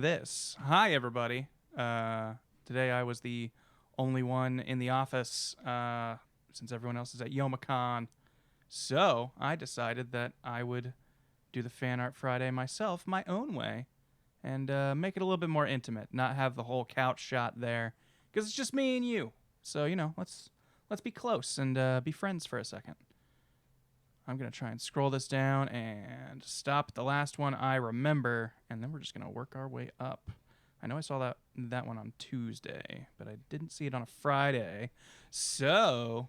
This. Hi, everybody. Today I was the only one in the office since everyone else is at YomaCon. So I decided that I would do the Fan Art Friday myself, my own way, and make it a little bit more intimate. Not have the whole couch shot there, because it's just me and you. So let's be close and be friends for a second. I'm going to try and scroll this down and stop at the last one I remember, and then we're just going to work our way up. I know I saw that one on Tuesday, but I didn't see it on a Friday. So,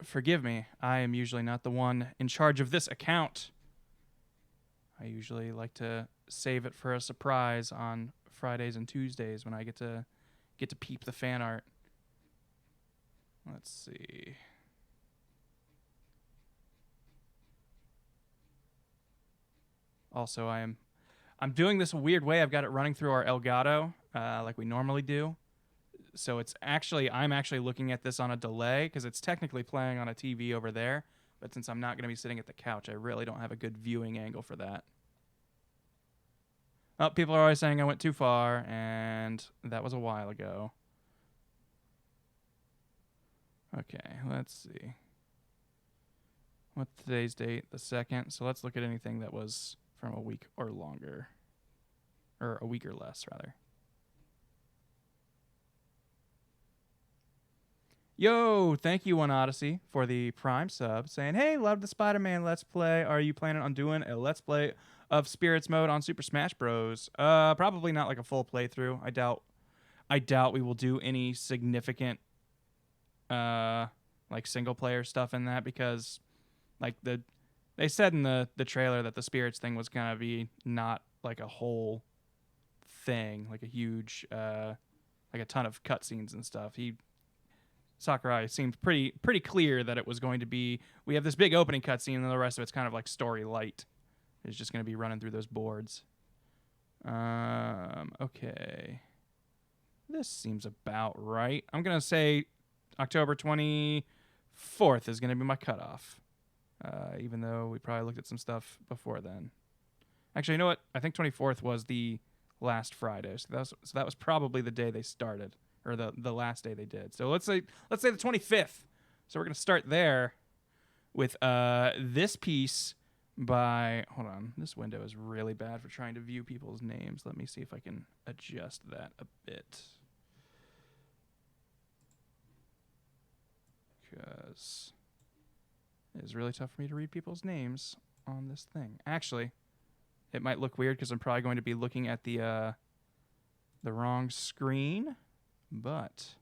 forgive me. I am usually not the one in charge of this account. I usually like to save it for a surprise on Fridays and Tuesdays when I get to peep the fan art. Let's see. Also, I'm doing this a weird way. I've got it running through our Elgato, like we normally do. So I'm actually looking at this on a delay because it's technically playing on a TV over there. But since I'm not going to be sitting at the couch, I really don't have a good viewing angle for that. Oh, people are always saying I went too far, and that was a while ago. Okay, let's see. What's today's date? The 2nd. So let's look at anything that was from a week or longer. Or a week or less, rather. Yo, thank you, One Odyssey, for the Prime sub, saying, hey, love the Spider-Man Let's Play. Are you planning on doing a Let's Play of Spirits Mode on Super Smash Bros? Probably not like a full playthrough. I doubt we will do any significant like single player stuff in that because like they said in the trailer that the Spirits thing was gonna be not like a whole thing, like a huge like a ton of cutscenes and stuff. Sakurai seemed pretty clear that it was going to be, we have this big opening cutscene and the rest of it's kind of like story light. It's just going to be running through those boards. Okay. This seems about right. I'm going to say October 24th is going to be my cutoff. Even though we probably looked at some stuff before then. Actually, you know what? I think 24th was the last Friday. So that was probably the day they started. Or the last day they did. So let's say the 25th. So we're gonna start there with this piece by, hold on, this window is really bad for trying to view people's names. Let me see if I can adjust that a bit. Because it is really tough for me to read people's names on this thing. Actually, it might look weird because I'm probably going to be looking at the wrong screen. But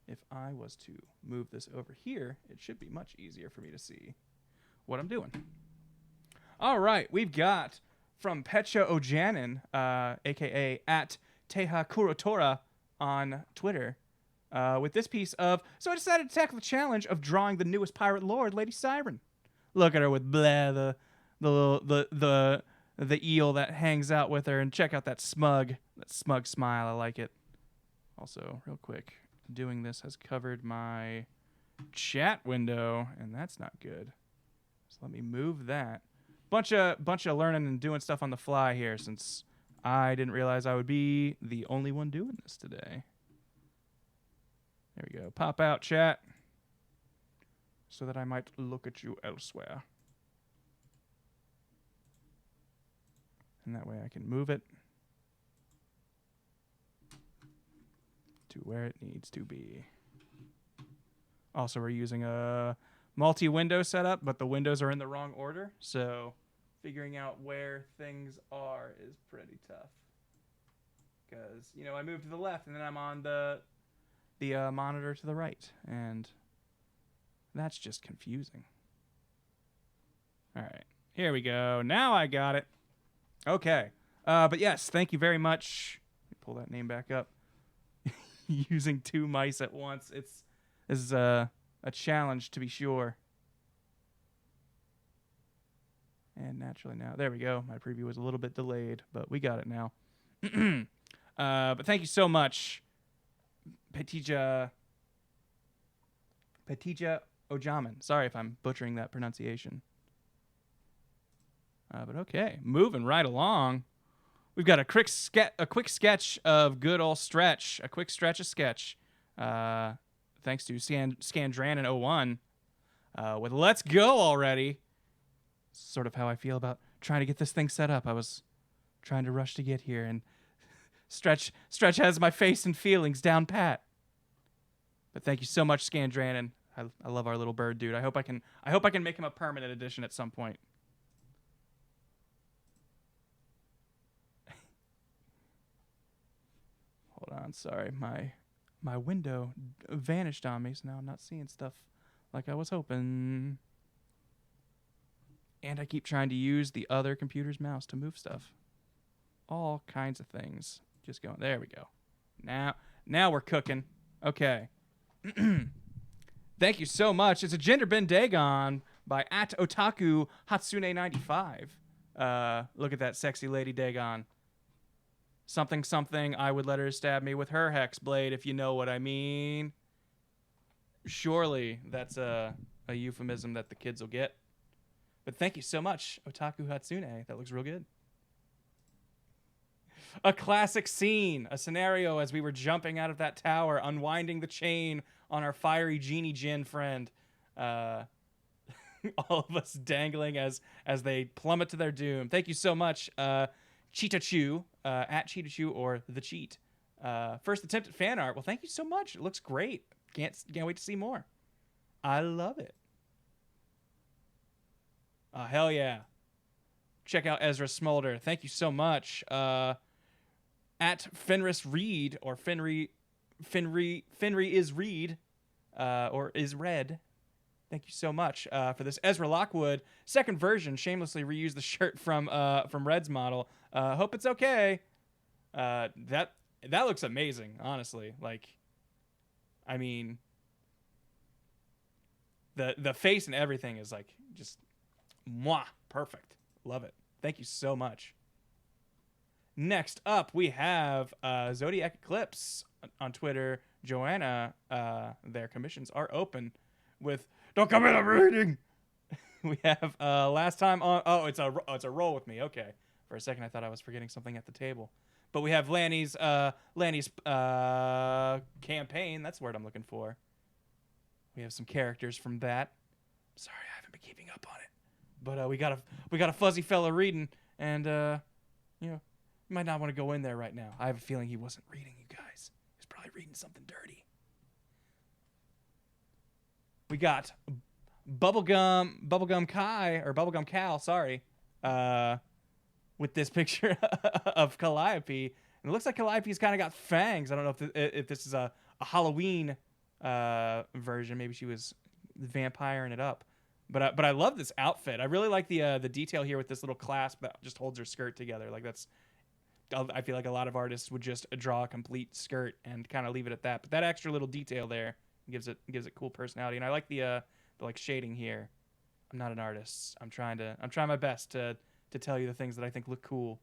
if I was to move this over here, it should be much easier for me to see what I'm doing. All right, we've got from Pecha Ojanin, a.k.a. at Teha Kurotora on Twitter, with this piece of, so I decided to tackle the challenge of drawing the newest pirate lord, Lady Siren. Look at her with blah, the eel that hangs out with her, and check out that smug smile. I like it. Also, real quick, doing this has covered my chat window, and that's not good. So let me move that. Bunch of learning and doing stuff on the fly here, since I didn't realize I would be the only one doing this today. There we go. Pop out, chat, so that I might look at you elsewhere. And that way I can move it to where it needs to be. Also, we're using a multi-window setup, but the windows are in the wrong order, so figuring out where things are is pretty tough. Because, I moved to the left, and then I'm on the monitor to the right, and that's just confusing. All right, here we go. Now I got it. Okay, but yes, thank you very much. Let me pull that name back up. Using two mice at once. This is a challenge, to be sure. And naturally now, there we go. My preview was a little bit delayed, but we got it now. But thank you so much, Petija Ojamin. Sorry if I'm butchering that pronunciation. But okay, moving right along. We've got a quick sketch of good old Stretch. A quick stretch of sketch. Thanks to Scandran01 with Let's Go already. Sort of how I feel about trying to get this thing set up. I was trying to rush to get here, and Stretch has my face and feelings down pat. But thank you so much, Scandran, and I love our little bird dude. I hope I can make him a permanent addition at some point. Hold on, sorry. My window vanished on me, so now I'm not seeing stuff like I was hoping. And I keep trying to use the other computer's mouse to move stuff. All kinds of things. Just going. There we go. Now we're cooking. Okay. Thank you so much. It's a Gender Ben Dagon by @Otaku Hatsune95. Look at that sexy lady Dagon. Something, I would let her stab me with her hex blade, if you know what I mean. Surely that's a euphemism that the kids will get. But thank you so much, Otaku Hatsune. That looks real good. A classic scene, a scenario as we were jumping out of that tower, unwinding the chain on our fiery genie Jin friend. All of us dangling as they plummet to their doom. Thank you so much, Cheetachu, @Cheetachu or The Cheat. First attempt at fan art. Well, thank you so much. It looks great. Can't wait to see more. I love it. Hell yeah. Check out Ezra Smolder. Thank you so much. @Fenris Reed or Fenry is Reed or is Red. Thank you so much for this. Ezra Lockwood, second version, shamelessly reused the shirt from Red's model. Hope it's okay. That looks amazing, honestly. Like, I mean, the face and everything is like just mwah, perfect. Love it. Thank you so much. Next up, we have Zodiac Eclipse on Twitter. Joanna, their commissions are open with "Don't come in, I'm reading." We have last time on. Oh, it's a roll with me. Okay, for a second I thought I was forgetting something at the table, but we have Lanny's campaign. That's the word I'm looking for. We have some characters from that. Sorry, I haven't been keeping up on it, but we got a fuzzy fella reading, and you know. You might not want to go in there right now. I have a feeling he wasn't reading, you guys. He was probably reading something dirty. We got Bubblegum Kai, or Bubblegum Cal, sorry, with this picture of Calliope. And it looks like Calliope's kind of got fangs. I don't know if this is a Halloween version. Maybe she was vampiring it up. But I love this outfit. I really like the detail here with this little clasp that just holds her skirt together. Like that's... I feel like a lot of artists would just draw a complete skirt and kind of leave it at that. But that extra little detail there gives it cool personality. And I like the like shading here. I'm not an artist. I'm trying my best to tell you the things that I think look cool.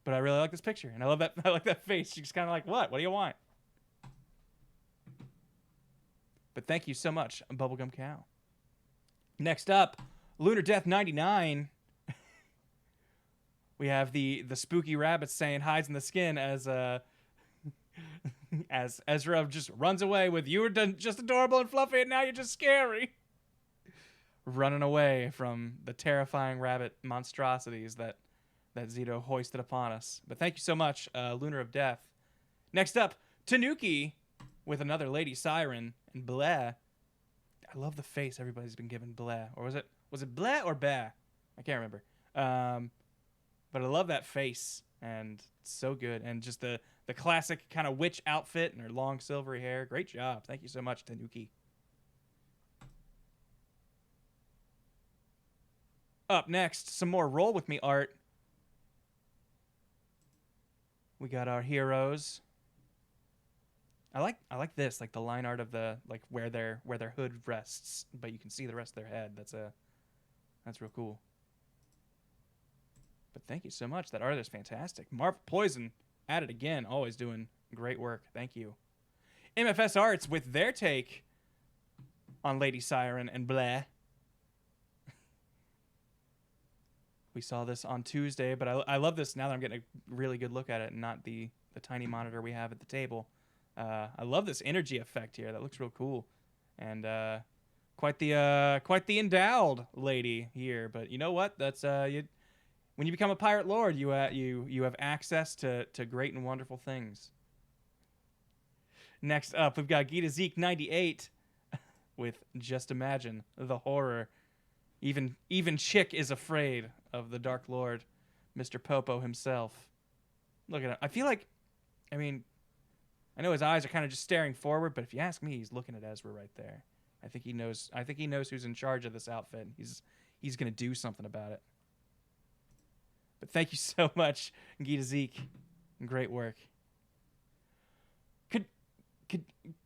But I really like this picture, and I love that. I like that face. She's kind of like, what? What do you want? But thank you so much, Bubblegum Cow. Next up, Lunar Death 99. We have the spooky rabbit saying hides in the skin as Ezra just runs away with "You were just adorable and fluffy, and now you're just scary." Running away from the terrifying rabbit monstrosities that Zito hoisted upon us. But thank you so much, Lunar of Death. Next up, Tanuki with another Lady Siren and Bleh. I love the face everybody's been given Bleh. Or was it Bleh or Bah? I can't remember. But I love that face, and it's so good. And just the classic kind of witch outfit and her long silvery hair. Great job. Thank you so much, Tanuki. Up next, some more Roll With Me art. We got our heroes. I like this, like the line art of the like where their hood rests, but you can see the rest of their head. That's real cool. But thank you so much. That art is fantastic. Marvel Poison at it again. Always doing great work. Thank you. MFS Arts with their take on Lady Siren and Bleh. We saw this on Tuesday, but I love this now that I'm getting a really good look at it and not the tiny monitor we have at the table. I love this energy effect here. That looks real cool. And quite the endowed lady here. But you know what? That's when you become a pirate lord, you have access to great and wonderful things. Next up, we've got Gita Zeke 98 with Just Imagine the Horror. Even Chick is afraid of the Dark Lord, Mr. Popo himself. Look at him. I feel like, I mean, I know his eyes are kind of just staring forward, but if you ask me, he's looking at Ezra right there. I think he knows who's in charge of this outfit. He's gonna do something about it. But thank you so much, Gita Zeke. Great work.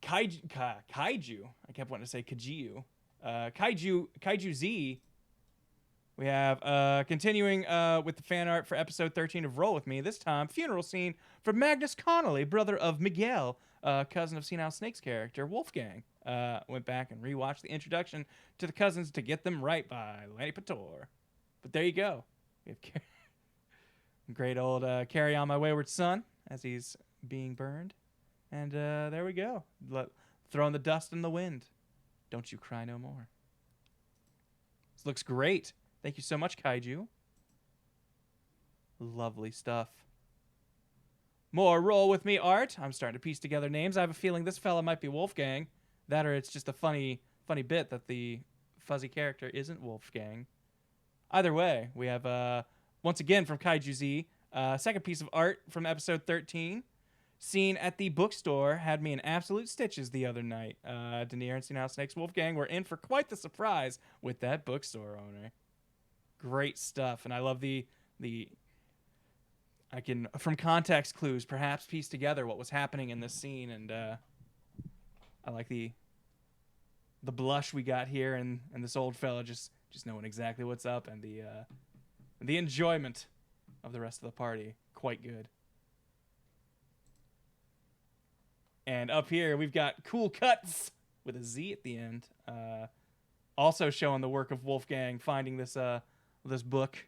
Kaiju. I kept wanting to say Kaiju. Kaiju Z. We have continuing with the fan art for episode 13 of Roll With Me. This time, funeral scene for Magnus Connolly, brother of Miguel, cousin of Senile Snake's character, Wolfgang. Went back and rewatched the introduction to the cousins to get them right by Lanny Pator. But there you go. We have great old Carry On My Wayward Son as he's being burned. And there we go. Throwing the dust in the wind. Don't you cry no more. This looks great. Thank you so much, Kaiju. Lovely stuff. More Roll With Me art. I'm starting to piece together names. I have a feeling this fella might be Wolfgang. That or it's just a funny bit that the fuzzy character isn't Wolfgang. Either way, we have, once again from Kaiju Z, second piece of art from episode 13. Scene at the bookstore had me in absolute stitches the other night. Denier and Senile Snake's Wolfgang were in for quite the surprise with that bookstore owner. Great stuff, and I love the I can, from context clues, perhaps piece together what was happening in this scene, and I like the blush we got here, and this old fella just knowing exactly what's up, and the enjoyment of the rest of the party. Quite good. And up here, we've got Cool Cuts with a Z at the end. Also showing the work of Wolfgang finding this book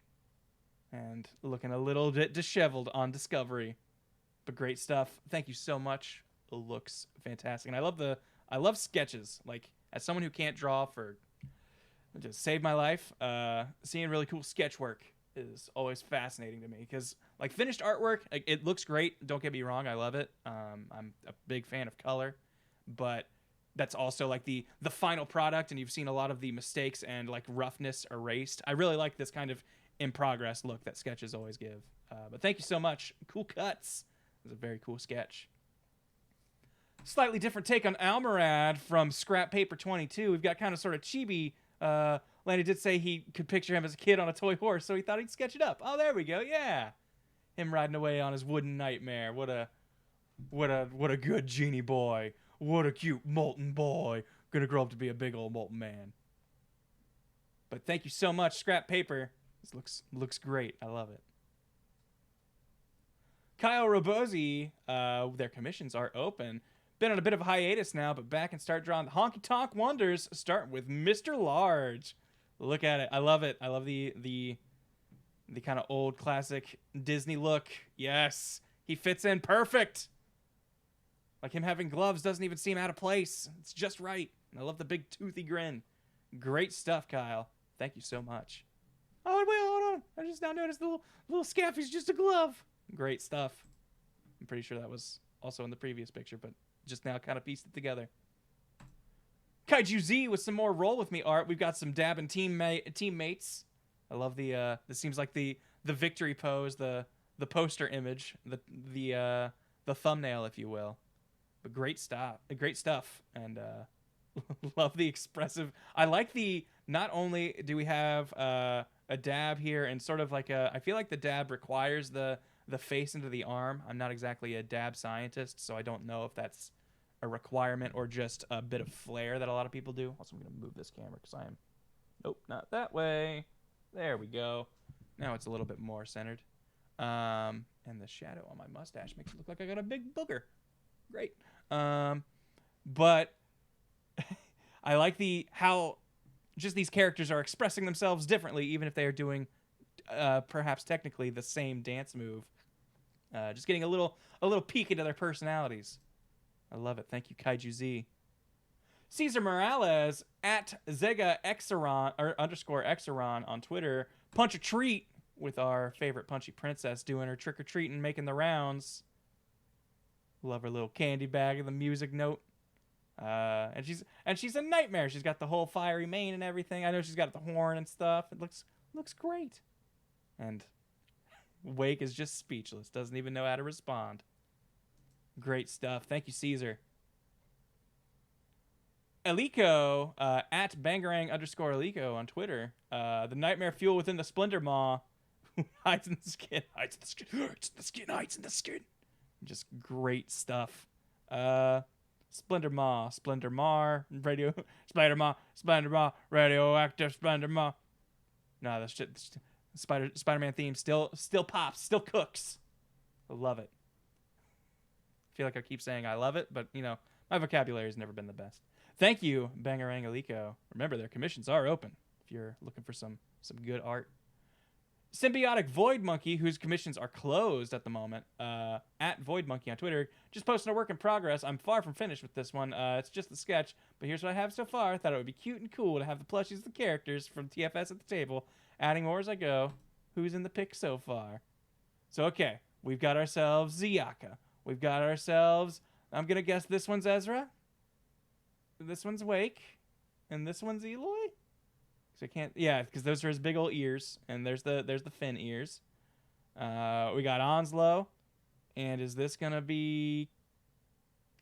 and looking a little bit disheveled on discovery. But great stuff. Thank you so much. It looks fantastic. And I love sketches. Like, as someone who can't draw for just saved my life, seeing really cool sketch work is always fascinating to me, because like finished artwork, like, it looks great, don't get me wrong, I love it. I'm a big fan of color, but that's also like the final product, and you've seen a lot of the mistakes and like roughness erased. I really like this kind of in progress look that sketches always give. But thank you so much. Cool Cuts. It was a very cool sketch. Slightly different take on Almorad from Scrap Paper 22. We've got kind of sort of chibi. Lanny did say he could picture him as a kid on a toy horse, so he thought he'd sketch it up. Oh, there we go. Yeah, him riding away on his wooden nightmare. What a good genie boy. What a cute molten boy. Gonna grow up to be a big old molten man. But thank you so much, Scrap Paper. This looks great. I love it. Kyle Robozi, their commissions are open. Been on a bit of a hiatus now, but back and start drawing the honky tonk wonders. Start with Mr. Large. Look at it. I love it. I love the kind of old classic Disney look. Yes, he fits in perfect. Like, him having gloves doesn't even seem out of place. It's just right. And I love the big toothy grin. Great stuff, Kyle. Thank you so much. Oh, wait, hold on. I just now noticed the little scaffy's just a glove. Great stuff. I'm pretty sure that was also in the previous picture, but just now kind of pieced it together. Kaiju Z with some more Roll With Me art. We've got some Dab and teammates. I love this seems like the victory pose, the poster image, the thumbnail, if you will. But great stuff, and love the expressive. I like not only do we have a dab here, and sort of like I feel like the dab requires the face into the arm. I'm not exactly a dab scientist, so I don't know if that's a requirement or just a bit of flair that a lot of people do. Also, I'm going to move this camera because nope, not that way. There we go. Now it's a little bit more centered. And the shadow on my mustache makes it look like I got a big booger. Great. But I like how just these characters are expressing themselves differently, even if they are doing perhaps technically the same dance move. Just getting a little peek into their personalities. I love it. Thank you, Kaiju Z. Caesar Morales at Zega Exeron or _ Exeron on Twitter. Punch or treat with our favorite punchy princess doing her trick or treat and making the rounds. Love her little candy bag and the music note. And she's a nightmare. She's got the whole fiery mane and everything. I know she's got the horn and stuff. It looks great. And Wake is just speechless. Doesn't even know how to respond. Great stuff. Thank you, Caesar. Eliko, at Bangarang _ Eliko on Twitter. The nightmare fuel within the Splendor Maw hides in the skin. Hides in the skin. Hides in the skin. Hides in the skin. Just great stuff. Splendor Maw. Splendor Mar. Radio. Splendor Maw. Splendor Maw. Radioactive Splendor Maw. No, that shit. Spider-Man theme still pops. Still cooks. I love it. I feel like I keep saying I love it, but, you know, my vocabulary has never been the best. Thank you, Bangarang Eliko. Remember, their commissions are open if you're looking for some good art. Symbiotic Void Monkey, whose commissions are closed at the moment, at Void Monkey on Twitter, just posting a work in progress. I'm far from finished with this one. It's just a sketch, but here's what I have so far. I thought it would be cute and cool to have the plushies of the characters from TFS at the table, adding more as I go. Who's in the pick so far? So, okay, we've got ourselves Ziyaka. We've got ourselves, I'm going to guess this one's Ezra. This one's Wake. And this one's Eloy? So I can't, yeah, because those are his big old ears. And there's the fin ears. We got Onslow. And is this going to be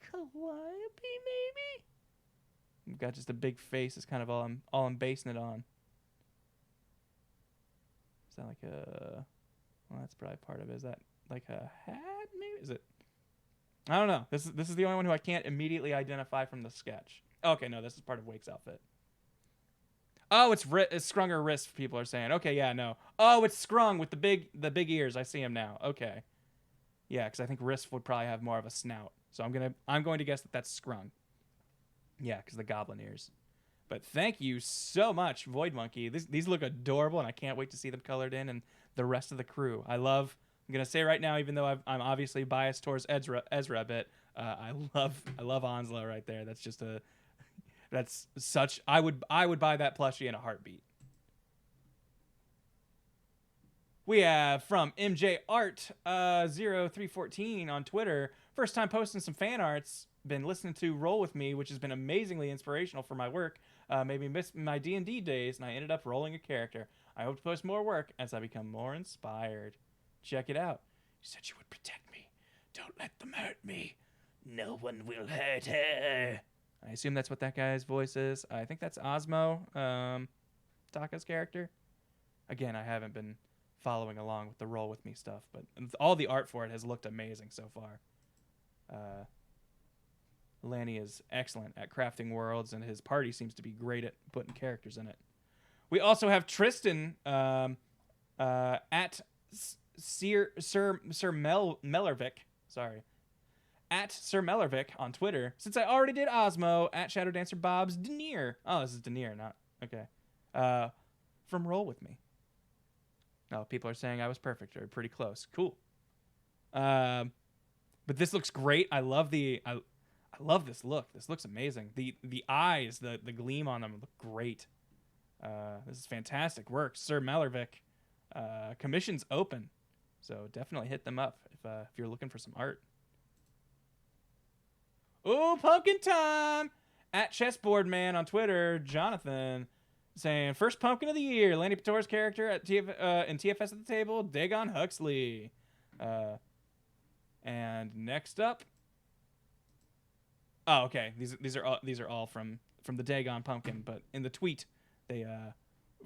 Calliope, maybe? We've got just a big face is kind of all I'm basing it on. Is that like a, well, that's probably part of it. Is that like a hat, maybe? Is it? I don't know. This is the only one who I can't immediately identify from the sketch. Okay, no, this is part of Wake's outfit. Oh, it's Scrung or Risk, people are saying. Okay, yeah, no. Oh, it's Scrung with the big ears. I see him now. Okay. Yeah, because I think Risk would probably have more of a snout. So I'm going to guess that that's Scrung. Yeah, because the goblin ears. But thank you so much, Void Monkey. These look adorable, and I can't wait to see them colored in and the rest of the crew. I'm going to say right now, even though I'm obviously biased towards Ezra a bit, I love Onslow right there. That's just that's such, I would buy that plushie in a heartbeat. We have from MJ Art 0314 on Twitter. First time posting some fan arts. Been listening to Roll With Me, which has been amazingly inspirational for my work. Made me miss my D&D days, and I ended up rolling a character. I hope to post more work as I become more inspired. Check it out. You said you would protect me. Don't let them hurt me. No one will hurt her. I assume that's what that guy's voice is. I think that's Osmo, Taka's character. Again, I haven't been following along with the Roll With Me stuff, but all the art for it has looked amazing so far. Lanny is excellent at crafting worlds, and his party seems to be great at putting characters in it. We also have Tristan at Sir Mellervik. Sorry. At Sir Mellervik on Twitter. Since I already did Osmo, at Shadow Dancer Bob's Denier. Oh, this is Denier, not... Okay. From Roll With Me. Oh, people are saying I was perfect or pretty close. Cool. But this looks great. I love this look. This looks amazing. The eyes, the gleam on them look great. This is fantastic work. Sir Mellervik. Commissions open. So definitely hit them up if you're looking for some art. Oh, pumpkin time! At Chessboard Man on Twitter, Jonathan saying, first pumpkin of the year. Lanny Pator's character at in TFS at the table, Dagon Huxley. And next up. Oh, okay. These are all from the Dagon pumpkin, but in the tweet they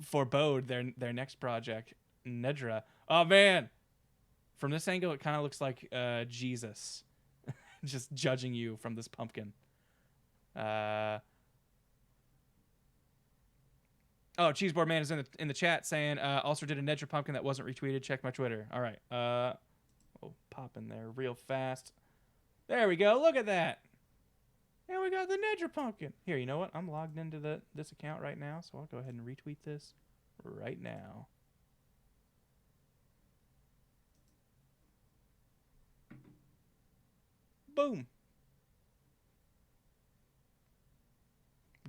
forebode their next project, Nedra. Oh man, from this angle it kind of looks like Jesus, just judging you from this pumpkin. Oh, Cheeseboard Man is in the chat saying also did a Nedra pumpkin that wasn't retweeted. Check my Twitter. All right, we'll pop in there real fast. There we go. Look at that. And we got the Nedra pumpkin. Here, you know what? I'm logged into this account right now, so I'll go ahead and retweet this right now. boom.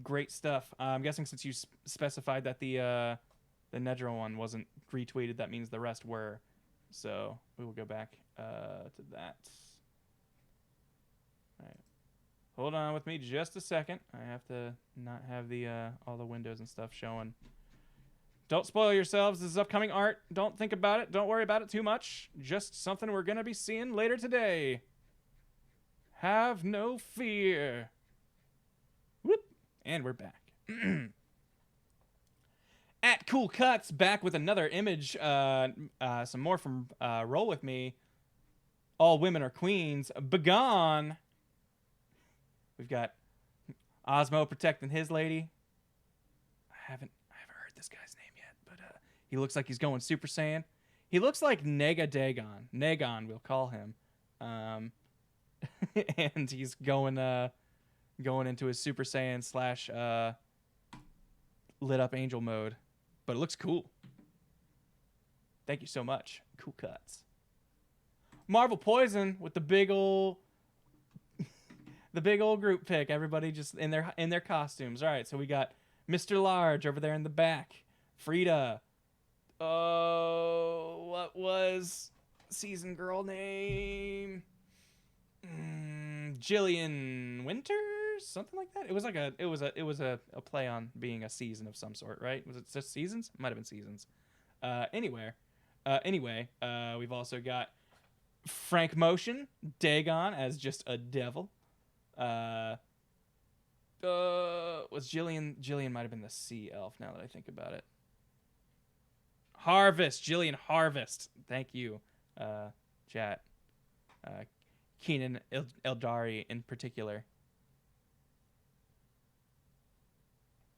Great stuff. I'm guessing since you specified that the Nedra one wasn't retweeted, that means the rest were. So we will go back to that. All right. Hold on with me just a second. I have to not have the all the windows and stuff showing. Don't spoil yourselves. This is upcoming art. Don't think about it. Don't worry about it too much. Just something we're going to be seeing later today. Have no fear. Whoop. And we're back. At Cool Cuts, back with another image. Some more from Roll With Me. All women are queens. Begone. We've got Osmo protecting his lady. I haven't heard this guy's name yet, but he looks like he's going Super Saiyan. He looks like Nega Dagon. Nagon, we'll call him. And he's going into his Super Saiyan slash lit up angel mode. But it looks cool. Thank you so much. Cool Cuts. Marvel Poison with the big old group pick. Everybody just in their costumes. All right, so we got Mr. Large over there in the back. Frida. Oh, what was season girl name? Jillian Winters, something like that. It was a play on being a season of some sort, right? Was it just seasons? It might have been seasons. Anyway, we've also got Frank Motion, Dagon as just a devil. Was Jillian might have been the sea elf now that I think about it. Harvest, Jillian Harvest. Thank you, chat. Keenan Eldari in particular.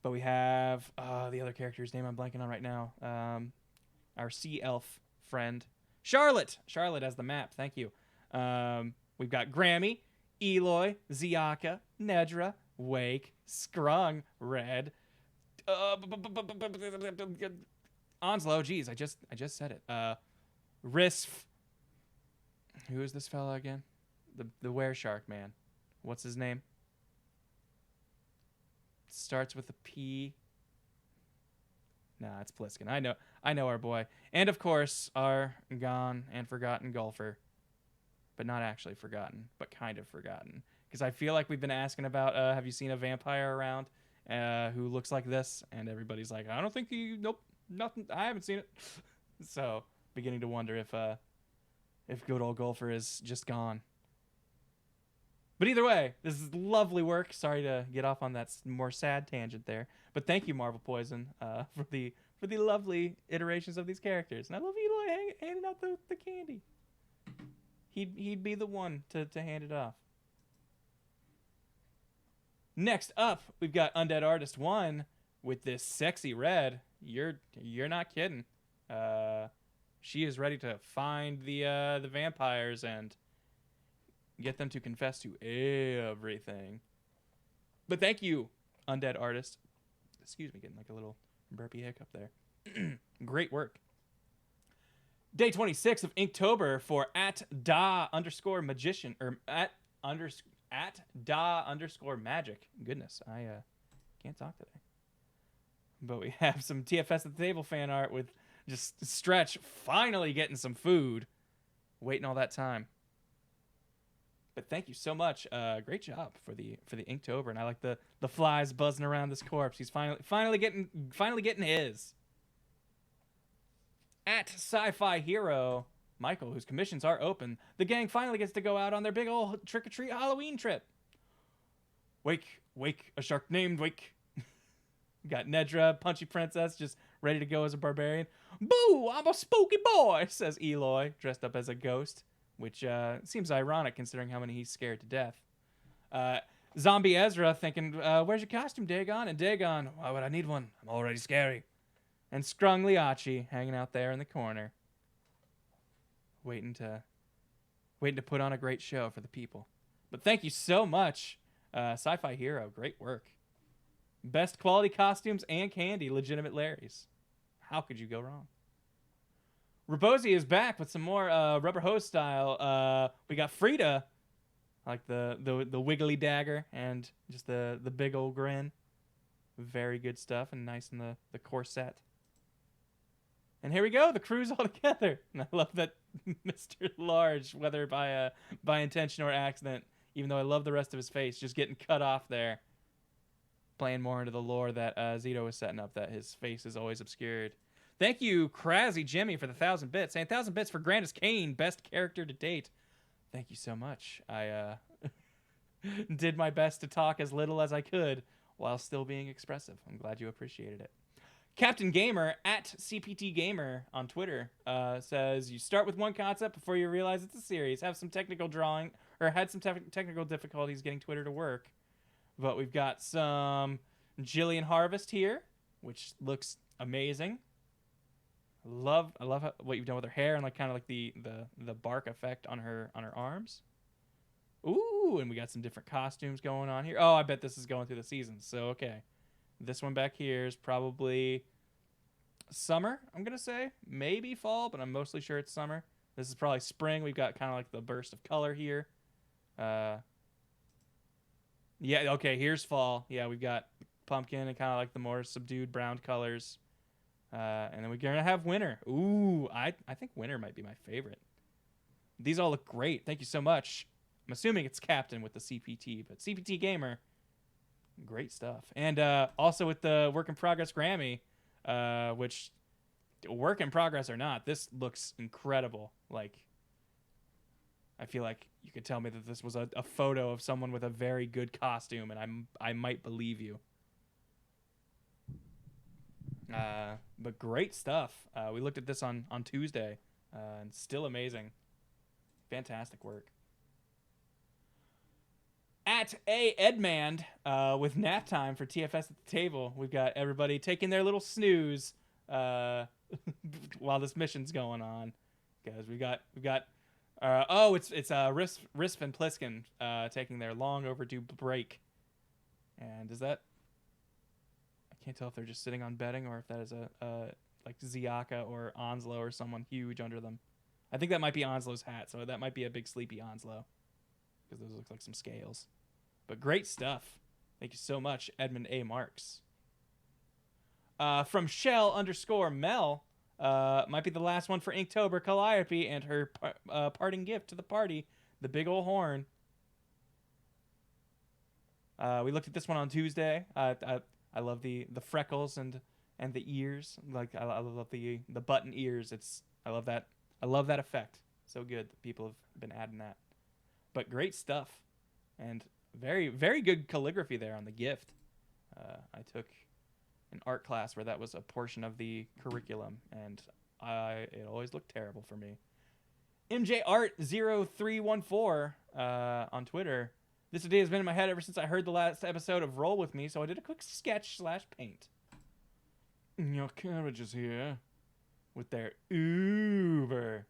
But we have the other character's name I'm blanking on right now. Our sea elf friend. Charlotte as the map. Thank you. We've got Grammy, Eloy, Ziaka, Nedra, Wake, Scrung, Red, Onslow. Geez, I just said it. Risf. Who is this fella again? The Were Shark man. What's his name? Starts with a P. Nah, it's Pliskin. I know our boy. And of course, our gone and forgotten golfer. But not actually forgotten, but kind of forgotten. Because I feel like we've been asking about, have you seen a vampire around who looks like this? And everybody's like, I don't think nope, nothing. I haven't seen it. So, beginning to wonder if good old golfer is just gone. But either way, this is lovely work. Sorry to get off on that more sad tangent there. But thank you, Marvel Poison, for the lovely iterations of these characters. And I love Eloy handing out the candy. He'd be the one to hand it off. Next up, we've got Undead Artist 1 with this sexy red. You're not kidding. She is ready to find the vampires and get them to confess to everything. But thank you, Undead Artist. Excuse me, getting like a little burpy hiccup there. Great work. Day 26 of Inktober for @da_magician or @da_magic. Goodness, I can't talk today. But we have some TFS at the table fan art with just Stretch finally getting some food, waiting all that time. But thank you so much. Great job for the Inktober, and I like the flies buzzing around this corpse. He's finally getting his. At Sci-Fi Hero Michael, whose commissions are open, the gang finally gets to go out on their big old trick-or-treat Halloween trip. Wake, a shark named Wake. Got Nedra, Punchy Princess, just ready to go as a barbarian. Boo, I'm a spooky boy, says Eloy, dressed up as a ghost, which seems ironic considering how many he's scared to death. Zombie Ezra thinking, where's your costume, Dagon? And Dagon, why would I need one? I'm already scary. And Scrung Liachi hanging out there in the corner, waiting to put on a great show for the people. But thank you so much, Sci-Fi Hero. Great work. Best quality costumes and candy, legitimate Larry's. How could you go wrong? Rabosi is back with some more rubber hose style. We got Frida I like the wiggly dagger and just the big old grin. Very good stuff and nice in the corset. And here we go, the crew's all together. And I love that Mr. Large, whether by intention or accident, even though I love the rest of his face, just getting cut off there. Playing more into the lore that Zito was setting up, that his face is always obscured. Thank you, Crazy Jimmy, for the 1,000 bits. Saying 1,000 bits for Grandis Kane, best character to date. Thank you so much. I did my best to talk as little as I could while still being expressive. I'm glad you appreciated it. Captain Gamer at CPT Gamer on Twitter says, you start with one concept before you realize it's a series. Have some technical drawing, or had some technical difficulties getting Twitter to work. But we've got some Jillian Harvest here, which looks amazing. I love what you've done with her hair and like kind of like the bark effect on her arms. Ooh, and we got some different costumes going on here. Oh, I bet this is going through the seasons. So okay, this one back here is probably summer. I'm gonna say maybe fall, but I'm mostly sure it's summer. This is probably spring. We've got kind of like the burst of color here. Yeah, okay, here's fall. Yeah, we've got pumpkin and kind of like the more subdued brown colors. And then we're going to have winter. Ooh, I think winter might be my favorite. These all look great. Thank you so much. I'm assuming it's Captain with the CPT, but CPT Gamer, great stuff. And also with the Work in Progress Grammy, which, work in progress or not, this looks incredible. Like, I feel like you could tell me that this was a photo of someone with a very good costume, and I might believe you. But great stuff. We looked at this on Tuesday, and still amazing. Fantastic work. At A Edmand, with nap time for TFS at the table, we've got everybody taking their little snooze while this mission's going on. Guys, we've got it's Risp and Pliskin taking their long overdue break. And is that, I can't tell if they're just sitting on bedding or if that is a like Ziaka or Onslow or someone huge under them. I think that might be Onslow's hat, so that might be a big sleepy Onslow, because those look like some scales. But great stuff. Thank you so much, Edmund A. Marks. From Shell_Mel, might be the last one for Inktober, Calliope, and her parting gift to the party, the big ol' horn. We looked at this one on Tuesday. I love the freckles and the ears. Like I love the button ears. I love that effect. So good that people have been adding that. But great stuff, and very, very good calligraphy there on the gift. I took an art class where that was a portion of the curriculum, and it always looked terrible for me. MJArt0314 on Twitter. This idea has been in my head ever since I heard the last episode of Roll With Me, so I did a quick sketch/paint. Your carriages here with their Uber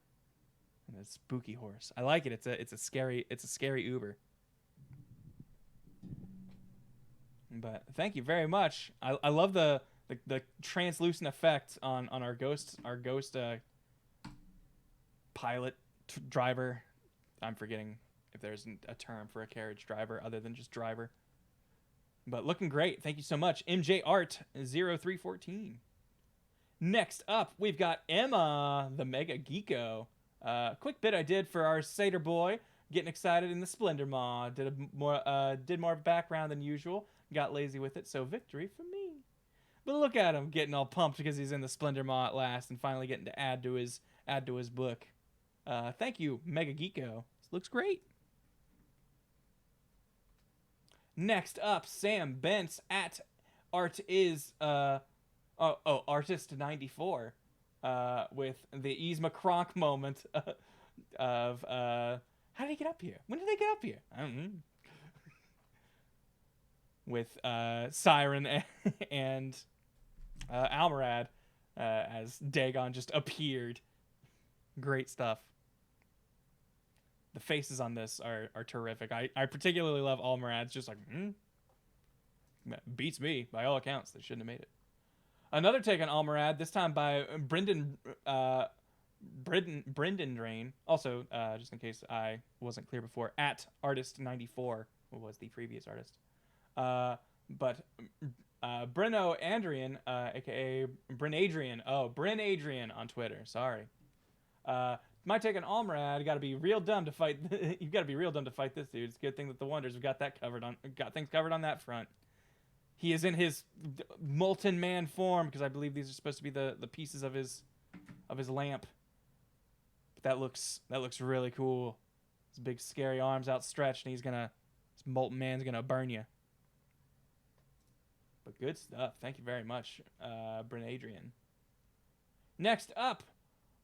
and a spooky horse. I like it. It's a scary Uber. But thank you very much. I love the translucent effect on our ghost pilot driver. I'm forgetting if there's a term for a carriage driver other than just driver. But looking great. Thank you so much, MJArt0314. Next up, we've got Emma, the Mega Geeko. Quick bit I did for our Satyr boy, getting excited in the Splendor Maw. Did more background than usual. Got lazy with it, so victory for me. But look at him getting all pumped because he's in the Splendor Maw at last and finally getting to add to his book. Thank you, Mega Geeko. This looks great. Next up, Sam Bentz at Artist94 with the Yzma Kronk moment of how did he get up here? When did they get up here? I don't know. With Siren and Almorad as Dagon just appeared. Great stuff. The faces on this are terrific. I particularly love Almorad's just like, beats me by all accounts. They shouldn't have made it. Another take on Almorad, this time by Brendan Brendan Drain. Also, just in case I wasn't clear before, at artist94 was the previous artist. But Breno Andrian, aka Bryn Adrian. Oh, Bryn Adrian on Twitter. Sorry. My take on Almrad, got to be real dumb to fight. You've got to be real dumb to fight this dude. It's a good thing that the Wonders have got things covered on that front. He is in his molten man form because I believe these are supposed to be the pieces of his lamp. But that looks really cool. His big scary arms outstretched, and this molten man's gonna burn you. But good stuff. Thank you very much, Bryn Adrian. Next up,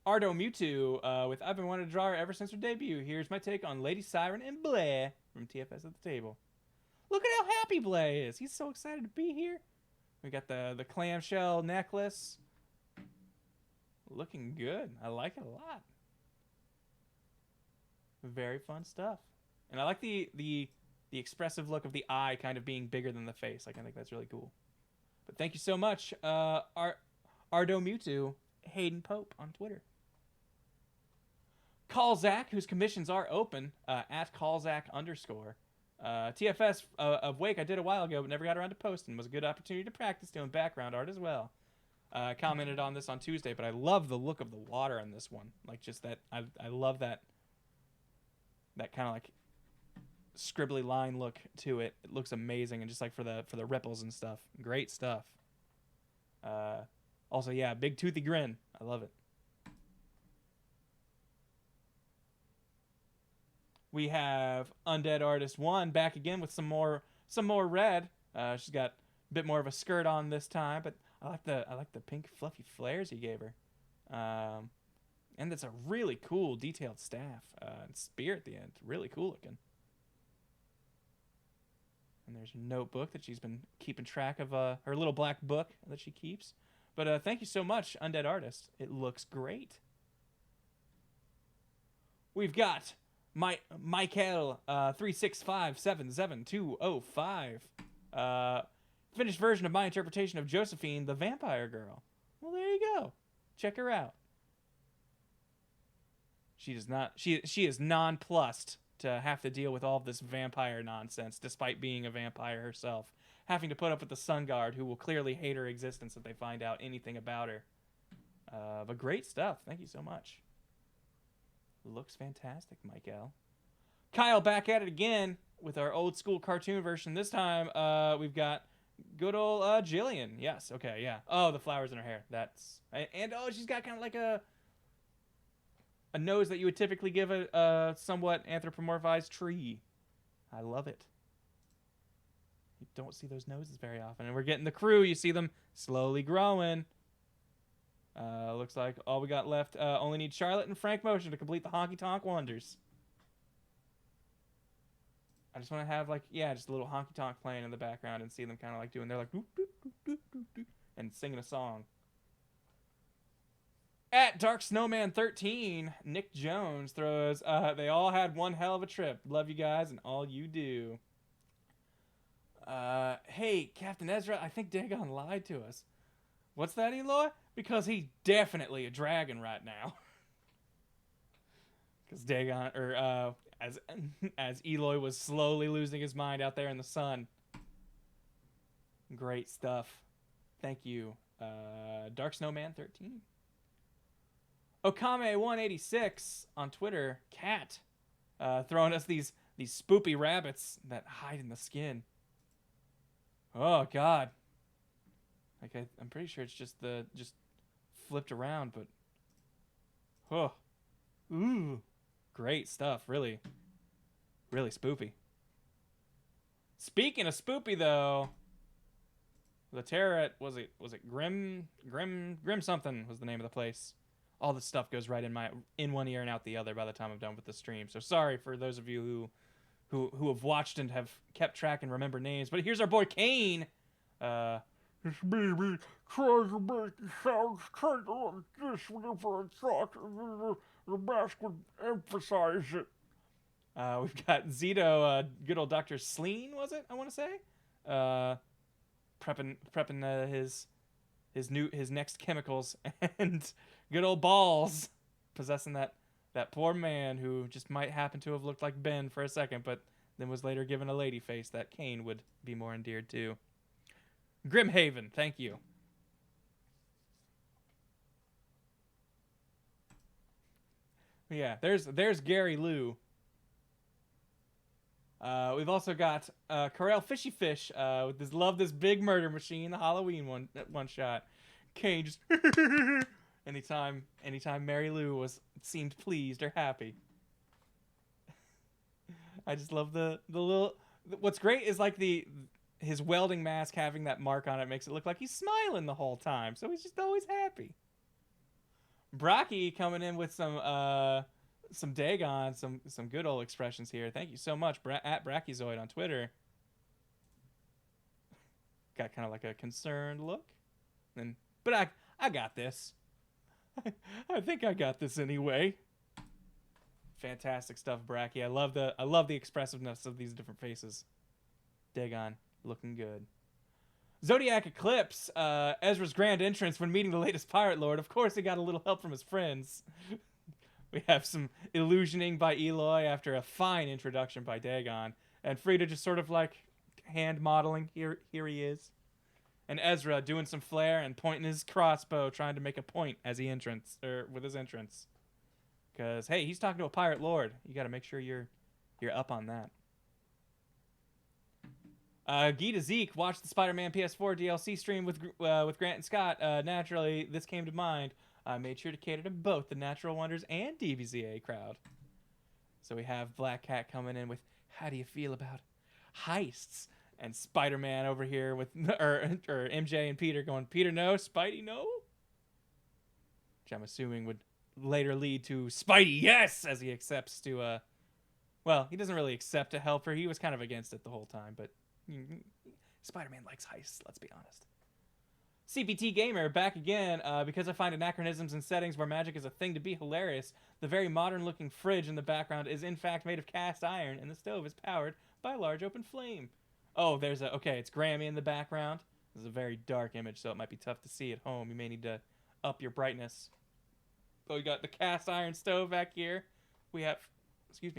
Ardo Mewtwo with I've been wanting to draw her ever since her debut. Here's my take on Lady Siren and Bleh from TFS at the table. Look at how happy Bleh is. He's so excited to be here. We got the clamshell necklace. Looking good. I like it a lot. Very fun stuff. And I like the expressive look of the eye kind of being bigger than the face. Like, I think that's really cool. But thank you so much, Ardo Mewtwo, Hayden Pope on Twitter. Callzak, whose commissions are open, at Callzak_. TFS of Wake I did a while ago, but never got around to posting. Was a good opportunity to practice doing background art as well. Commented on this on Tuesday, but I love the look of the water on this one. Like, just that, I love that kind of like scribbly line look to it. It looks amazing, and just like for the ripples and stuff, great stuff. Also, yeah, big toothy grin. I love it. We have Undead Artist 1 back again with some more red. She's got a bit more of a skirt on this time, but I like the pink fluffy flares he gave her. And it's a really cool detailed staff and spear at the end. Really cool looking. And there's a notebook that she's been keeping track of, her little black book that she keeps. But thank you so much, Undead Artist. It looks great. We've got Michael 365777205. Finished version of my interpretation of Josephine, the vampire girl. Well, there you go. Check her out. She is nonplussed to have to deal with all of this vampire nonsense, despite being a vampire herself, having to put up with the Sun Guard, who will clearly hate her existence if they find out anything about her. But great stuff. Thank you so much. Looks fantastic, Michael. Kyle back at it again with our old school cartoon version. This time, we've got good old Jillian. Yes, okay, yeah. Oh, the flowers in her hair. And she's got kind of like a nose that you would typically give a somewhat anthropomorphized tree. I love it. You don't see those noses very often. And we're getting the crew. You see them slowly growing. Looks like all we got left, only need Charlotte and Frank Motion to complete the Honky Tonk Wonders. I just want to have, like, yeah, just a little honky tonk playing in the background and see them kind of like they're like, doop, doop, doop, doop, doop, doop, and singing a song. At Dark Snowman 13, Nick Jones throws, they all had one hell of a trip. Love you guys and all you do. Hey, Captain Ezra, I think Dagon lied to us. What's that, Eloy? Because he's definitely a dragon right now. Because Dagon, or as Eloy was slowly losing his mind out there in the sun. Great stuff. Thank you, Dark Snowman 13. Okame186 on Twitter, Cat, throwing us these spoopy rabbits that hide in the skin. Oh God. Like I'm pretty sure it's just flipped around, but oh, ooh, great stuff. Really, really spoopy. Speaking of spoopy, though, the Terror was it Grim something was the name of the place. All this stuff goes right in one ear and out the other by the time I'm done with the stream. So sorry for those of you who have watched and have kept track and remember names. But here's our boy Kane. This baby tries to make the sounds kind of like this whenever I talk, and the mask would emphasize it. We've got Zito, good old Dr. Sleen, was it? I want to say, prepping his next chemicals, and good old Balls possessing that poor man who just might happen to have looked like Ben for a second, but then was later given a lady face that Kane would be more endeared to. Grimhaven, thank you. Yeah, there's Gary Lou. We've also got Corel Fishy Fish with this big murder machine, the Halloween one shot. Kane just anytime Mary Lou seemed pleased or happy. I just love the little. What's great is like his welding mask having that mark on it makes it look like he's smiling the whole time, so he's just always happy. Brocky coming in with some Dagon, some good old expressions here. Thank you so much, at Brachyzoid on Twitter. Got kind of like a concerned look, but I got this. I think I got this anyway. Fantastic stuff, Bracky. I love the expressiveness of these different faces. Dagon looking good. Zodiac Eclipse, Ezra's grand entrance when meeting the latest Pirate Lord. Of course, he got a little help from his friends. We have some illusioning by Eloy after a fine introduction by Dagon. And Frida just sort of like hand modeling. Here he is. And Ezra doing some flair and pointing his crossbow, trying to make a point as he with his entrance. Because, hey, he's talking to a Pirate Lord. You got to make sure you're up on that. Gita Zeke watched the Spider-Man PS4 DLC stream with Grant and Scott. Naturally, this came to mind. I made sure to cater to both the Natural Wonders and DVZA crowd. So we have Black Cat coming in with, how do you feel about heists? And Spider-Man over here with, or MJ and Peter going, Peter no, Spidey no? Which I'm assuming would later lead to Spidey yes, as he accepts to, well, he doesn't really accept a helper. He was kind of against it the whole time, but Spider-Man likes heists, let's be honest. CPT Gamer back again because I find anachronisms in settings where magic is a thing to be hilarious. The very modern looking fridge in the background is in fact made of cast iron and the stove is powered by a large open flame. Oh, it's Grammy in the background. This is a very dark image, so it might be tough to see at home. You may need to up your brightness. But we got the cast iron stove back here. We have,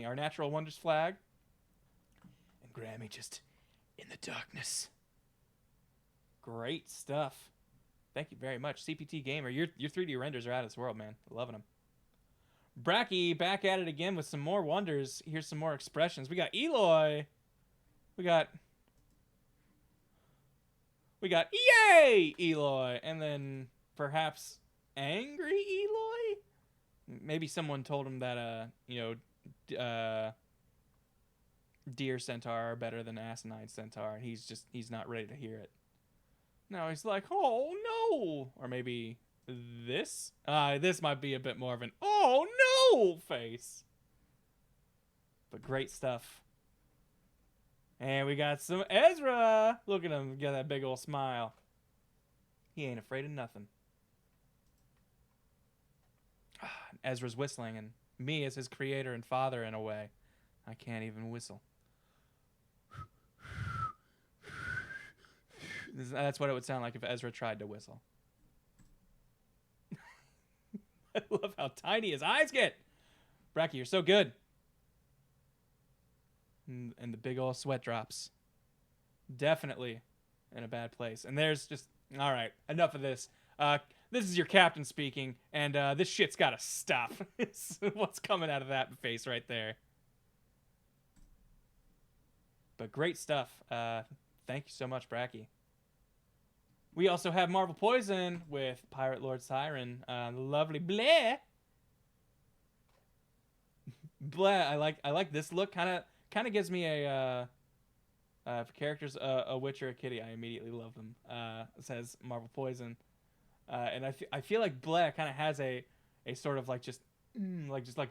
our Natural Wonders flag. And Grammy just in the darkness. Great stuff. Thank you very much, CPT Gamer. Your 3D renders are out of this world, man. Loving them. Bracky back at it again with some more wonders. Here's some more expressions. We got Eloy. We got yay Eloy, and then perhaps angry Eloy. Maybe someone told him that Deer Centaur are better than Asinine Centaur, and he's not ready to hear it. No, he's like, oh no, or maybe this might be a bit more of an oh no face. But great stuff. And we got some Ezra. Look at him, got that big old smile. He ain't afraid of nothing. Ezra's whistling, and me as his creator and father in a way, I can't even whistle. That's what it would sound like if Ezra tried to whistle. I love how tiny his eyes get. Bracky, you're so good. And the big old sweat drops. Definitely in a bad place. And there's just, all right, enough of this. This is your captain speaking, and this shit's got to stop. What's coming out of that face right there? But great stuff. Thank you so much, Bracky. We also have Marvel Poison with Pirate Lord Siren. The lovely Blair. Blair, I like this look. Kind of gives me a if a character's a witch or a kitty, I immediately love them. Says Marvel Poison. And I feel like Blair kind of has a sort of like just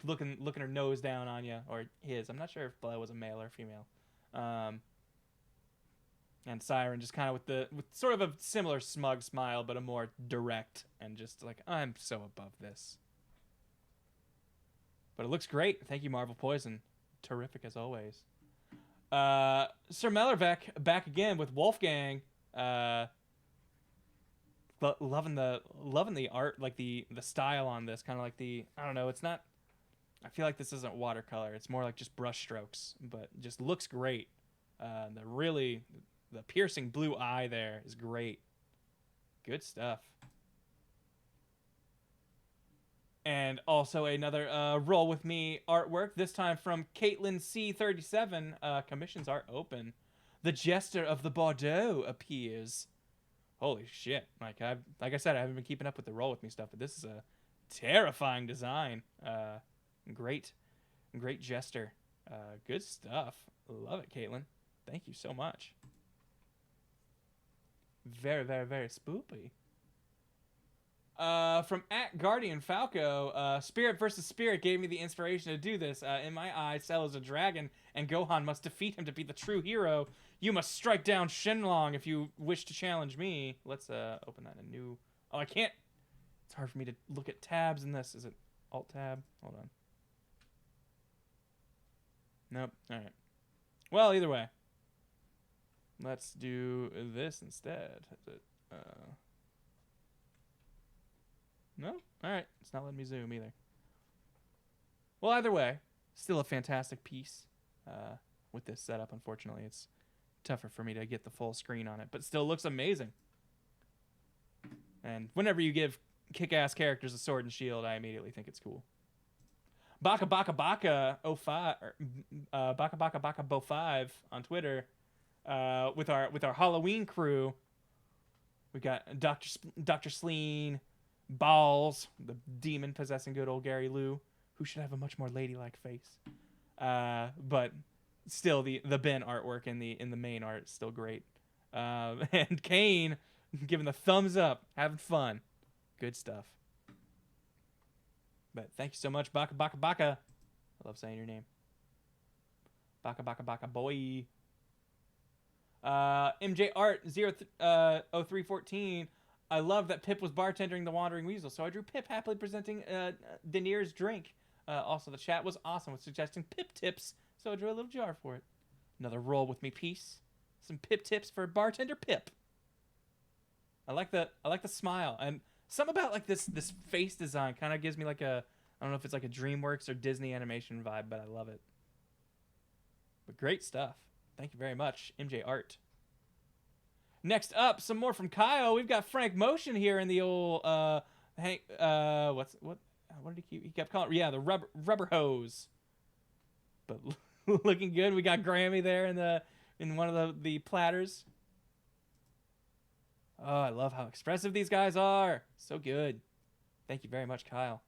looking her nose down on you, or his. I'm not sure if Blair was a male or female. And Siren just kind of with sort of a similar smug smile, but a more direct and just like, I'm so above this. But it looks great. Thank you, Marvel Poison. Terrific as always. Sir Mellerbeck back again with Wolfgang. loving the art, like the style on this, kind of like the, I don't know, it's not. I feel like this isn't watercolor. It's more like just brush strokes, but just looks great. The piercing blue eye there is great. Good stuff. And also another Roll With Me artwork, this time from Caitlin C37. Commissions are open. The Jester of the Bordeaux appears. Holy shit. Like I said, I haven't been keeping up with the Roll With Me stuff, but this is a terrifying design. Great Jester. Good stuff. Love it, Caitlin. Thank you so much. Very, very, very spoopy. From @Guardian Falco, Spirit versus Spirit gave me the inspiration to do this. In my eyes, Cell is a dragon, and Gohan must defeat him to be the true hero. You must strike down Shenlong if you wish to challenge me. Let's open that in a new. Oh, I can't. It's hard for me to look at tabs in this. Is it Alt Tab? Hold on. Nope. All right. Well, either way, let's do this instead. Is it, No? Alright. It's not letting me zoom either. Well, either way, still a fantastic piece with this setup. Unfortunately, it's tougher for me to get the full screen on it, but still looks amazing. And whenever you give kick-ass characters a sword and shield, I immediately think it's cool. Baka Baka Baka 05, Baka Baka Baka Bo 5 on Twitter with our Halloween crew. We got Dr. Sleen, Balls, the demon possessing good old Gary Lou, who should have a much more ladylike face. But still, the Ben artwork in the main art is still great. And Kane giving the thumbs up, having fun. Good stuff. But thank you so much, Baka Baka Baka. I love saying your name. Baka Baka Baka boy. MJ Art 0314. I love that Pip was bartending the Wandering Weasel, so I drew Pip happily presenting Daenerys' drink. Also, the chat was awesome with suggesting Pip tips, so I drew a little jar for it. Another Roll With Me piece. Some Pip tips for bartender Pip. I like the smile, and something about like this face design kind of gives me like a, I don't know if it's like a DreamWorks or Disney animation vibe, but I love it. But great stuff. Thank you very much, MJ Art. Next up, some more from Kyle. We've got Frank Motion here in the old Hank. What did he kept calling? Yeah, the rubber hose. But looking good. We got Grammy there in one of the platters. Oh, I love how expressive these guys are. So good. Thank you very much, Kyle.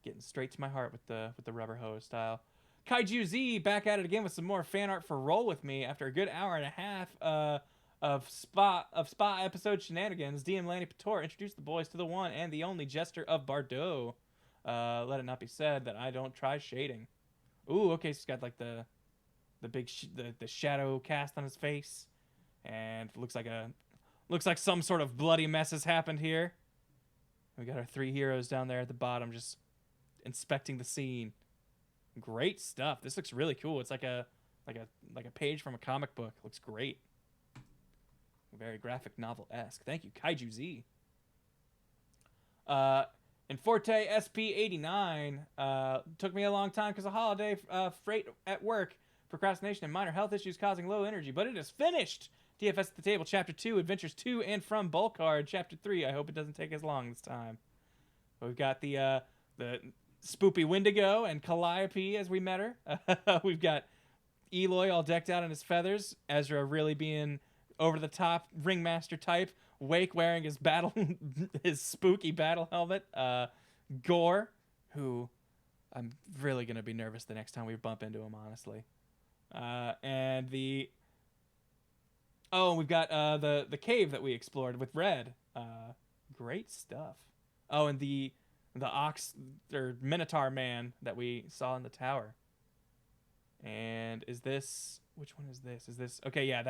Getting straight to my heart with the rubber hose style. Kaiju Z back at it again with some more fan art for Roll With Me after a good hour and a half of Spa episode shenanigans. DM Lanny Pator introduced the boys to the one and the only Jester of Bordeaux. Let it not be said that I don't try shading. Ooh, okay, so he's got like the big the shadow cast on his face, and looks like some sort of bloody mess has happened here. We got our three heroes down there at the bottom just inspecting the scene. Great stuff. This looks really cool. It's like a page from a comic book. Looks great. Very graphic novel-esque. Thank you, Kaiju Z. And Forte SP89 took me a long time because of holiday freight at work, procrastination, and minor health issues causing low energy, but it is finished. TFS at the Table, Chapter 2, Adventures 2 and from Bulkard, Chapter 3. I hope it doesn't take as long this time. We've got the Spoopy Wendigo and Calliope as we met her. We've got Eloy all decked out in his feathers. Ezra really being over the top ringmaster type. Wake wearing his his spooky battle helmet. Gore, who I'm really gonna be nervous the next time we bump into him, honestly. And we've got the cave that we explored with Red. Great stuff. Oh, and the ox or Minotaur man that we saw in the tower. And which one is this? Is this okay? Yeah,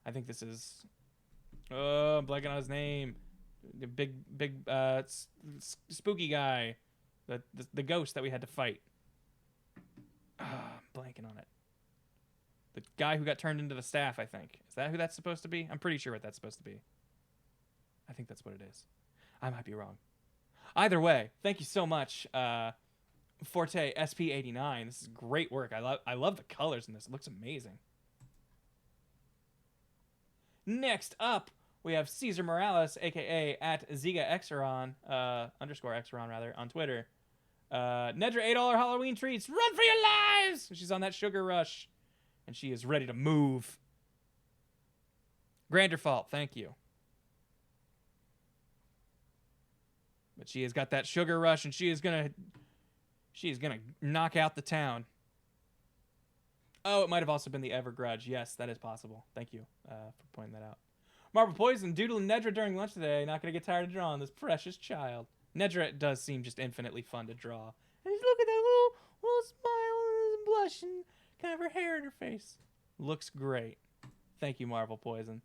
I think this is. Oh, I'm blanking on his name. The big spooky guy, the ghost that we had to fight. I'm blanking on it. The guy who got turned into the staff, I think. Is that who that's supposed to be? I'm pretty sure what that's supposed to be. I think that's what it is. I might be wrong. Either way, thank you so much, Forte SP89. This is great work. I love the colors in this. It looks amazing. Next up, we have Cesar Morales, aka at ZigaXeron, underscore Xeron rather, on Twitter. Nedra $8 Halloween treats. Run for your lives! She's on that sugar rush, and she is ready to move. Grander fault, thank you. But she has got that sugar rush, and she is gonna knock out the town. Oh, it might have also been the Evergrudge. Yes, that is possible. Thank you for pointing that out. Marble Poison, doodling Nedra during lunch today. Not going to get tired of drawing this precious child. Nedra does seem just infinitely fun to draw. And just look at that little smile and blush and kind of her hair in her face. Looks great. Thank you, Marble Poison.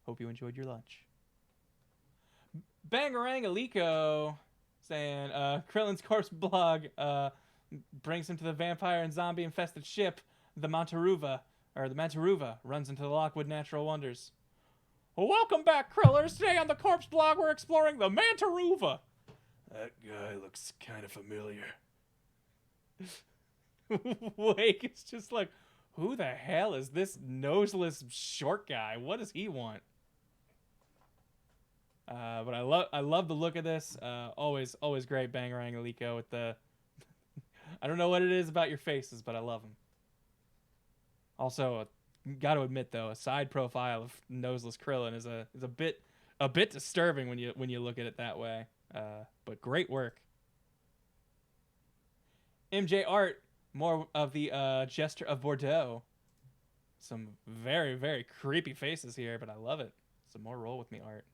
Hope you enjoyed your lunch. Bangarang Aliko saying, Krillin's corpse blog brings him to the vampire and zombie infested ship, the Mantaruva, runs into the Lockwood Natural Wonders. Welcome back, Krillers. Today on the Corpse Blog, we're exploring the Mantaruva. That guy looks kind of familiar. Wake is just like, who the hell is this noseless short guy? What does he want? But I love the look of this. Always great, Bangarang Aliko with the. I don't know what it is about your faces, but I love them. Also, got to admit though, a side profile of noseless Krillin is a bit disturbing when you look at it that way. But great work. MJ Art, more of the Jester of Bordeaux. Some very, very creepy faces here, but I love it. Some more roll with me art.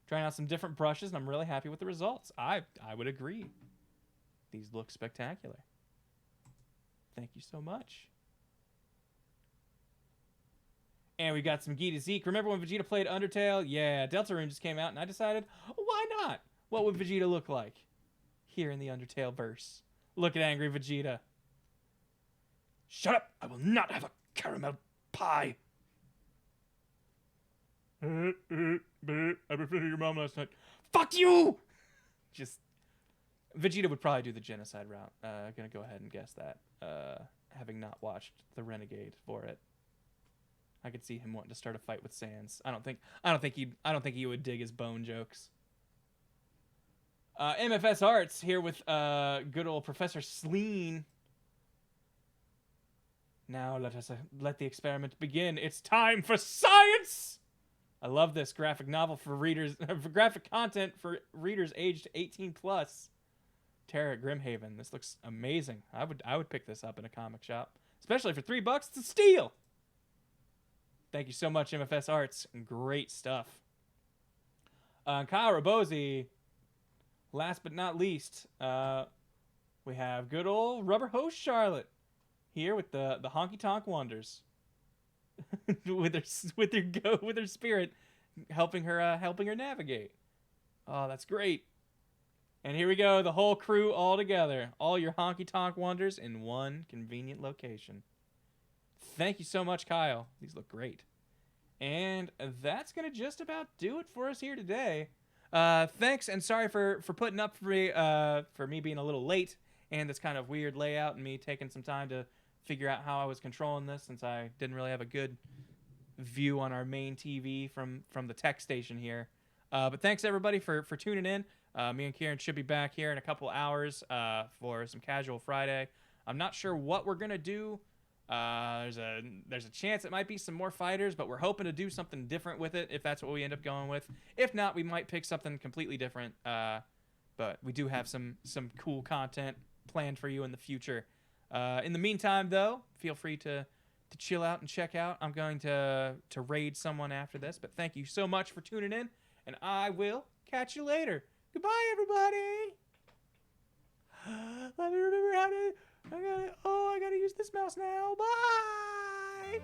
Trying out some different brushes, and I'm really happy with the results. I would agree. These look spectacular. Thank you so much. And we got some Gita Zeke. Remember when Vegeta played Undertale? Yeah, Deltarune just came out, and I decided, why not? What would Vegeta look like here in the Undertale verse? Look at angry Vegeta. Shut up! I will not have a caramel pie. I've been feeding your mom last night. Fuck you! Just Vegeta would probably do the genocide route. Gonna go ahead and guess that. Having not watched the Renegade for it, I could see him wanting to start a fight with Sans. I don't think he would dig his bone jokes. MFS Arts here with good old Professor Sleen. Now let the experiment begin. It's time for science. I love this graphic novel for readers, for graphic content for readers aged 18 plus. Terra at Grimhaven. This looks amazing. I would pick this up in a comic shop, especially for $3. It's a steal. Thank you so much, MFS Arts. Great stuff. Kyle Rabosi. Last but not least, we have good old Rubber Hose Charlotte here with the Honky Tonk Wonders. with her spirit helping her navigate. Oh, that's great. And here we go, the whole crew all together. All your Honky Tonk Wonders in one convenient location. Thank you so much, Kyle. These look great. And that's going to just about do it for us here today. Thanks, and sorry for putting up for me being a little late and this kind of weird layout and me taking some time to figure out how I was controlling this since I didn't really have a good view on our main TV from the tech station here. But thanks everybody for tuning in. Me and Kieran should be back here in a couple hours for some Casual Friday. I'm not sure what we're gonna do. There's a chance it might be some more fighters, but we're hoping to do something different with it if that's what we end up going with. If not, we might pick something completely different. But we do have some cool content planned for you in the future. In the meantime, though, feel free to chill out and check out. I'm going to raid someone after this, but thank you so much for tuning in, and I will catch you later. Goodbye, everybody. Let me remember how to. I gotta use this mouse now. Bye.